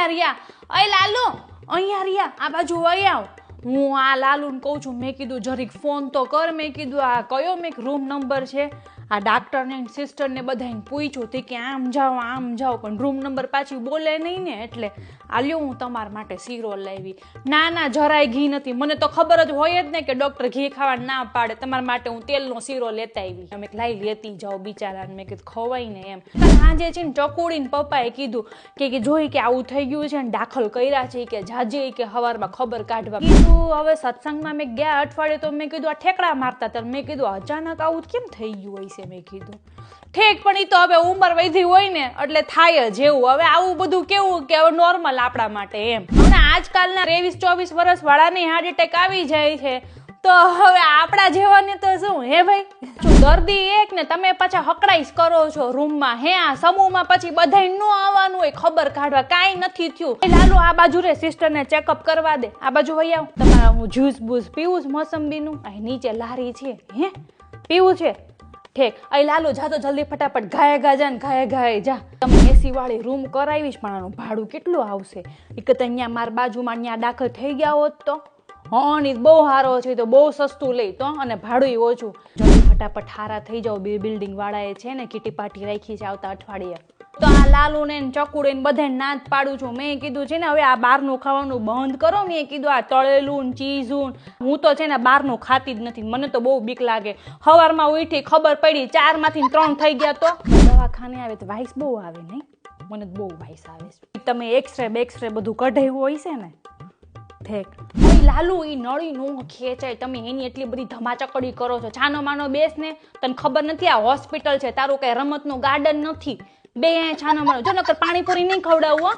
અહીંયા રહ્યા. અય લાલુ અહીંયા રહ્યા, આ બાજુ વહી આવ. હું આ લાલુને કહું છું, મેં કીધું જરીક ફોન તો કર. મેં કીધું આ કયો મેં રૂમ નંબર છે? આ ડાક્ટરને સિસ્ટરને બધાને પૂછ્યું તે કે આમ જાઓ પણ રૂમ નંબર પાછી બોલે નહીં ને. એટલે આલ્યો હું તમારા માટે શીરો લાવી. ના જરાય ઘી નથી. મને તો ખબર જ હોય જ ને કે ડોક્ટર ઘી ખાવા ના પાડે. તમારા માટે હું તેલનો શીરો લેતા આવી. અમે લાઈ લેતી જાઓ બિચારાને. મેં કીધું ખવાય ને એમ. સાંજે છે ને ચકુડીને પપ્પાએ કીધું કે જોઈ કે આવું થઈ ગયું છે ને દાખલ કર્યા છે કે જાજે કે હવારમાં ખબર કાઢવા. કીધું હવે સત્સંગમાં મેં ગયા અઠવાડિયે તો મેં કીધું આ ઠેકડા મારતા હતા. મેં કીધું અચાનક આવું કેમ થઈ ગયું હોય છે. મેં કીધું ઠીક પણ ઈ તો હવે ઉંમર વધી હોય ને એટલે થાય જ એવું. હવે આવું બધું કેવું કે હવે નોર્મલ આપણા માટે એમ. હવે આજકાલના 23-24 વર્ષ વાળાની હાર્ટ એટેક આવી જાય છે તો હવે આપણા જેવાને તો શું હે ભાઈ? દર્દી એક ને તમે પાછા હકડાઈશ કરો છો રૂમમાં. હે આ સમૂહમાં પછી બધાય નો આવવાનું હોય ખબર કાઢવા. કાંઈ નથી થયું. લાલુ આ બાજુ રે સિસ્ટરને ચેકઅપ કરવા દે. આ બાજુ વહી આવ. તમારા હું જ્યુસ બૂસ પીવું છે મોસંબીનું. અહીં નીચે લારી છે. હે પીવું છે? ઠીક. અહીં લાલુ જા તો જલ્દી ફટાફટ ઘાય જા ને ઘાય જા. તમે એસી વાળી રૂમ કરાવીશ પણ આનું ભાડું કેટલું આવશે? એક તો અહીંયા મારા બાજુમાં ત્યાં દાખલ થઈ ગયા હોત તો હા બહુ સારો છે તો બહુ સસ્તું લઈ તો અને ભાડું ઓછું. જલ્દી ફટાફટ હારા થઈ જાવ. બે બિલ્ડિંગ વાળાએ છે ને કીટી પાર્ટી રાખી છે આવતા અઠવાડિયે. તો આ લાલુ ને ચકુડે ને બધા ના જ પાડું છું. મેં કીધું છે ને હવે આ બહારનું ખાવાનું બંધ કરો. મેં કીધું આ તળેલું ચીઝું હું તો છે ને બહારનું ખાતી જ નથી. મને તો બહુ બીક લાગે. સવારમાં ઉઠી ખબર પડી 4 માંથી 3 થઈ ગયા તો દવાખાને આવે તો વાઇસ બહુ આવે નહીં. મને બહુ વાઇસ આવે છે. તમે એક્સરે બધું કઢાવ્યું હોય છે ને ઠેક. લાલુ ઈ નળી નો ખેંચાય. તમે એની એટલી બધી ધમાચકડી કરો છો. છાનો માનો બેસ ને. તને ખબર નથી આ હોસ્પિટલ છે. તારું કઈ રમતનું ગાર્ડન નથી. બે છાનો માનો જો નકર પાણીપુરી નહીં ખવડાવું.